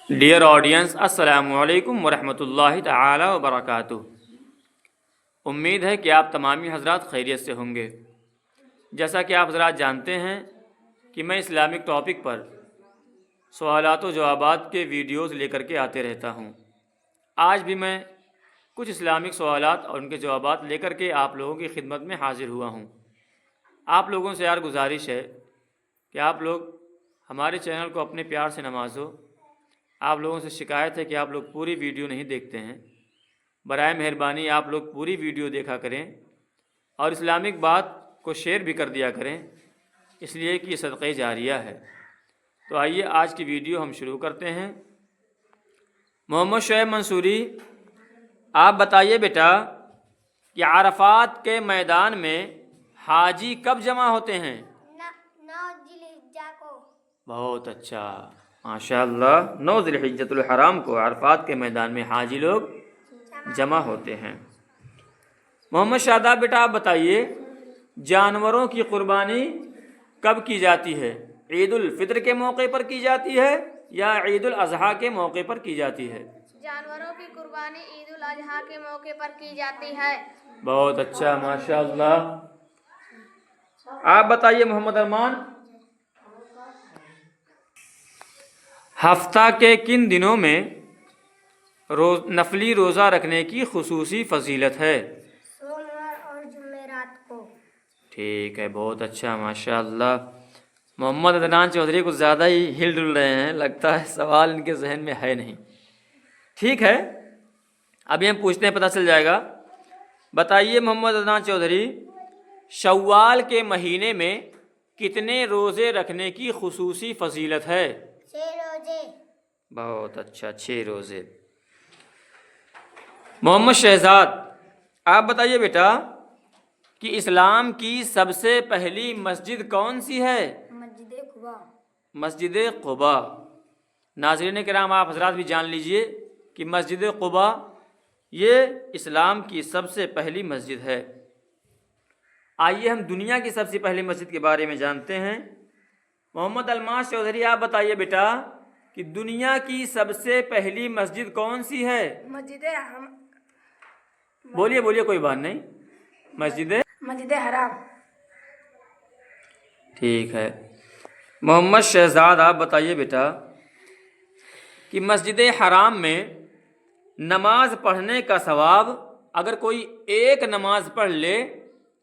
Dear audience, السلام علیکم ورحمۃ اللہ تعالی وبرکاتہ۔ امید ہے کہ آپ تمامی حضرات خیریت سے ہوں گے۔ جیسا کہ آپ حضرات جانتے ہیں کہ میں اسلامک ٹاپک پر سوالات و جوابات کے ویڈیوز لے کر کے آتے رہتا ہوں۔ آج بھی میں کچھ اسلامک سوالات اور ان کے جوابات لے کر کے آپ لوگوں کی خدمت میں حاضر ہوا ہوں۔ آپ لوگوں سے گزارش ہے کہ آپ لوگ ہمارے چینل کو اپنے پیار سے نوازو۔ آپ لوگوں سے شکایت ہے کہ آپ لوگ پوری ویڈیو نہیں دیکھتے ہیں۔ برائے مہربانی آپ لوگ پوری ویڈیو دیکھا کریں اور اسلامک بات کو شیئر بھی کر دیا کریں، اس لیے کہ یہ صدقہ جاریہ ہے۔ تو آئیے آج کی ویڈیو ہم شروع کرتے ہیں۔ محمد شعیب منصوری، آپ بتائیے بیٹا کہ عرفات کے میدان میں حاجی کب جمع ہوتے ہیں؟ 9 ذی الحجہ کو۔ بہت اچھا، ماشاءاللہ 9 ذی الحجۃ الحرام کو عرفات کے میدان میں حاجی لوگ جمع ہوتے ہیں۔ محمد شاداب بیٹا آپ بتائیے جانوروں کی قربانی کب کی جاتی ہے؟ عید الفطر کے موقع پر کی جاتی ہے یا عید الاضحیٰ کے موقع پر کی جاتی ہے؟ جانوروں کی قربانی عید الاضحیٰ کے موقع پر کی جاتی ہے۔ بہت اچھا، ماشاءاللہ۔ آپ بتائیے محمد ارمان، ہفتہ کے کن دنوں میں نفلی روزہ رکھنے کی خصوصی فضیلت ہے؟ سوموار اور جمعرات کو۔ ٹھیک ہے، بہت اچھا، ماشاءاللہ۔ محمد عدنان چودھری کچھ زیادہ ہی ہل ڈل رہے ہیں، لگتا ہے سوال ان کے ذہن میں ہے نہیں۔ ٹھیک ہے، ابھی ہم پوچھتے ہیں، پتہ چل جائے گا۔ بتائیے محمد عدنان چودھری، شوال کے مہینے میں کتنے روزے رکھنے کی خصوصی فضیلت ہے؟ 6 روزے۔ بہت اچھا، 6 روزے۔ محمد شہزاد، آپ بتائیے بیٹا کہ اسلام کی سب سے پہلی مسجد کون سی ہے؟ مسجد قباء۔ مسجد قباء۔ ناظرین کرام، آپ حضرات بھی جان لیجئے کہ مسجد قباء یہ اسلام کی سب سے پہلی مسجد ہے۔ آئیے ہم دنیا کی سب سے پہلی مسجد کے بارے میں جانتے ہیں۔ محمد الماس چودھری، آپ بتائیے بیٹا کہ دنیا کی سب سے پہلی مسجد کون سی ہے؟ مسجد بولیے کوئی بات نہیں۔ مسجد حرام۔ ٹھیک ہے۔ محمد شہزاد، آپ بتائیے بیٹا کہ مسجد حرام میں نماز پڑھنے کا ثواب اگر کوئی ایک نماز پڑھ لے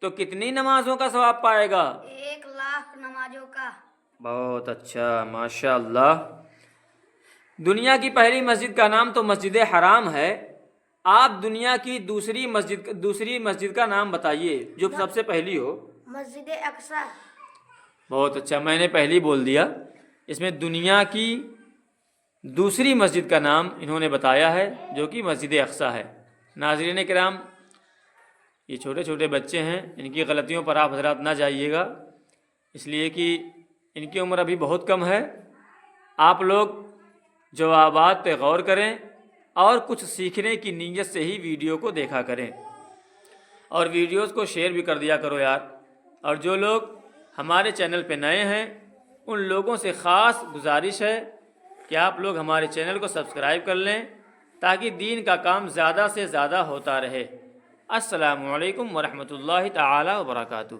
تو کتنی نمازوں کا ثواب پائے گا؟ 1,00,000 نمازوں کا۔ بہت اچھا، ماشاءاللہ۔ دنیا کی پہلی مسجد کا نام تو مسجد حرام ہے۔ آپ دنیا کی دوسری مسجد کا نام بتائیے جو سب سے پہلی ہو۔ مسجد اقصی۔ بہت اچھا، میں نے پہلی بول دیا۔ اس میں دنیا کی دوسری مسجد کا نام انہوں نے بتایا ہے جو کہ مسجد اقصی ہے۔ ناظرین کرام، یہ چھوٹے چھوٹے بچے ہیں، ان کی غلطیوں پر آپ حضرات نہ جائیے گا، اس لیے کہ ان کی عمر ابھی بہت کم ہے۔ آپ لوگ جوابات پہ غور کریں اور کچھ سیکھنے کی نیت سے ہی ویڈیو کو دیکھا کریں، اور ویڈیوز کو شیئر بھی کر دیا کرو یار۔ اور جو لوگ ہمارے چینل پہ نئے ہیں ان لوگوں سے خاص گزارش ہے کہ آپ لوگ ہمارے چینل کو سبسکرائب کر لیں تاکہ دین کا کام زیادہ سے زیادہ ہوتا رہے۔ السلام علیکم ورحمۃ اللہ تعالی وبرکاتہ۔